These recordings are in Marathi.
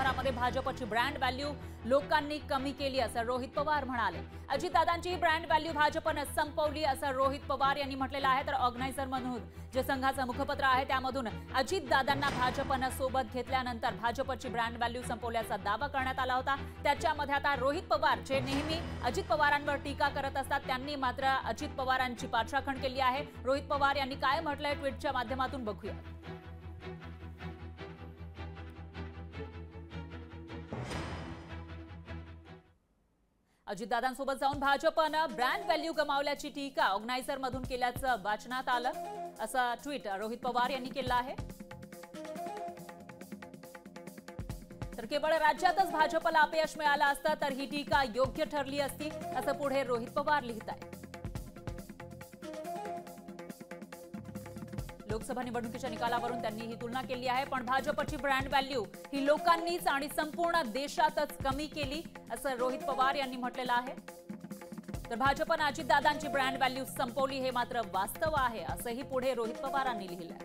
प्रचारामध्ये भाजपची ब्रँड व्हॅल्यू लोकांनी कमी केली असं रोहित पवार म्हणाले। अजितदादांची ब्रँड व्हॅल्यू भाजपने संपवली असं रोहित पवार यांनी म्हटलेलं आहे। तर ऑर्गनायझर म्हणून जे संघाचं मुखपत्र आहे त्यामधून अजितदादांना भाजपने सोबत घेतल्यानंतर भाजपची ब्रँड व्हॅल्यू संपवल्याचा दावा करण्यात आला होता। त्याच्यामध्ये आता रोहित पवार जे नेहमी अजित पवारांवर टीका करत असतात त्यांनी मात्र अजित पवारांची पाठराखण केली आहे। रोहित पवार यांनी काय म्हटलंय ट्विटच्या माध्यमातून बघूया। अजितदादांसोबत जाऊन भाजपनं ब्रँड व्हॅल्यू गमावल्याची टीका ऑर्गनायझर मधून केल्याचं वाचनात आलं असं ट्विट रोहित पवार यांनी केलं आहे। तर केवळ राज्यातच भाजपला अपयश मिळालं असतं तर ही टीका योग्य ठरली असती असं पुढे रोहित पवार लिहित आहेत। लोकसभा निवडणुकीच्या निकालावरून त्यांनी ही तुलना केली आहे। पण भाजपची ब्रँड व्हॅल्यू ही लोकांनीच आणि संपूर्ण देशातच कमी केली असं रोहित पवार यांनी म्हटलेलं आहे। तर भाजपने अजितदादांची ब्रँड व्हॅल्यू संपवली हे मात्र वास्तव आहे असंही पुढे रोहित पवारांनी लिहिलंय।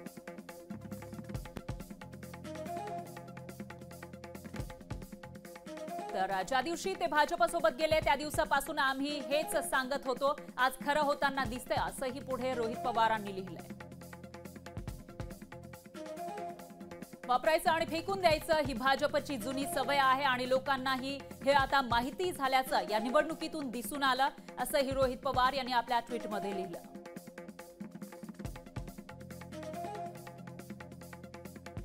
तर ज्या दिवशी ते भाजपसोबत गेले त्या दिवसापासून आम्ही हेच सांगत होतो, आज खरं होताना दिसतंय असंही पुढे रोहित पवारांनी लिहिलंय। वापरायचं आणि फेकून द्यायचं ही भाजपची जुनी सवय आहे आणि लोकांनाही हे आता माहिती झाल्याचं या निवडणुकीतून दिसून आलं असंही रोहित पवार यांनी आपल्या ट्विटमध्ये लिहिलं।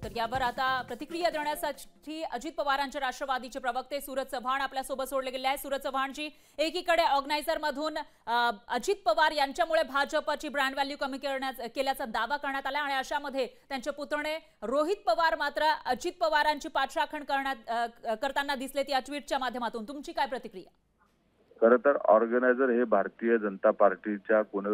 तर यावर आता प्रतिक्रिया देण्यासाठी अजित पवारांचे राष्ट्रवादीचे प्रवक्ते सूरज चव्हाण आपल्यासोबत जोडले गेले आहेत। सूरज चव्हाणजी, एकीकडे ऑर्गनायझर मधून अजित पवार यांच्यामुळे भाजपची ब्रँड व्हॅल्यू कमी केल्याचा दावा करण्यात आला आणि अशामध्ये त्यांचे पुतणे रोहित पवार मात्र अजित पवारांची पाठराखण करताना दिसलेत या ट्विटच्या माध्यमातून। तुमची काय प्रतिक्रिया? खरं तर ऑर्गनायझर हे भारतीय जनता पार्टीच्या कोणी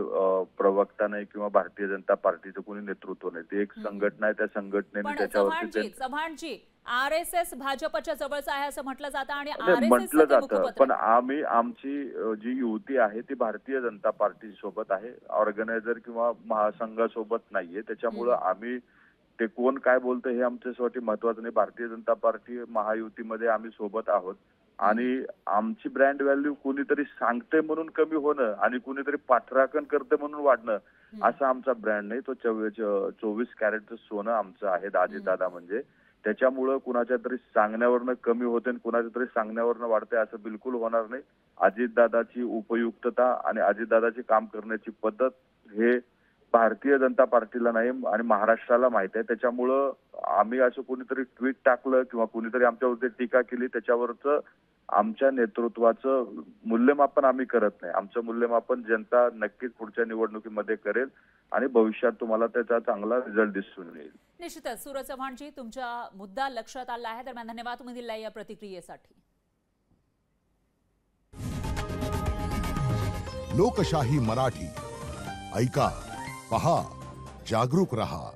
प्रवक्ता नाही किंवा भारतीय जनता पार्टीचं कोणी नेतृत्व नाही, ते एक संघटना आहे। त्या संघटनेने त्याच्यावरती चव्हाणजी आरएसएस भाजपच्या जवळचं आहे असं म्हटलं जातं आणि म्हटलं जातं, पण आम्ही आमची जी युती आहे ती भारतीय जनता पार्टी सोबत आहे, ऑर्गनायझर किंवा महासंघासोबत नाहीये। त्याच्यामुळं आम्ही ते कोण काय बोलतं हे आमच्यासाठी महत्वाचं नाही। भारतीय जनता पार्टी महायुतीमध्ये आम्ही सोबत आहोत आणि आमची ब्रँड व्हॅल्यू कोणीतरी सांगते म्हणून कमी होणं आणि कोणीतरी पाठराखण करते म्हणून वाढणं असा आमचा ब्रँड नाही। तो 24 कॅरेटचं सोनं आमचं आहे अजितदादा म्हणजे। त्याच्यामुळं कुणाच्या तरी सांगण्यावरनं कमी होते आणि कुणाच्या तरी सांगण्यावरनं वाढते असं बिलकुल होणार नाही। अजितदादाची उपयुक्तता आणि अजितदादाची काम करण्याची पद्धत हे भारतीय जनता पार्टीला नाही आणि महाराष्ट्राला माहित आहे। त्याच्यामुळं आम्ही असं कोणीतरी ट्विट टाकलं किंवा कोणीतरी आमच्यावरती टीका केली त्याच्यावरचं आमच्या नेतृत्वाचं मूल्यमापन आम्ही करत नाही। आमचं मूल्यमापन जनता नक्कीच पुढच्या निवडणुकीमध्ये करेल आणि भविष्यात तुम्हाला त्याचा चांगला रिझल्ट दिसून येईल। निश्चितच सूरज चव्हाणजी, तुमचा मुद्दा लक्षात आला आहे। दरम्यान धन्यवाद तुम्ही दिलेल्या या प्रतिक्रियेसाठी। लोकशाही मराठी ऐका, पहा, जागरूक रहा।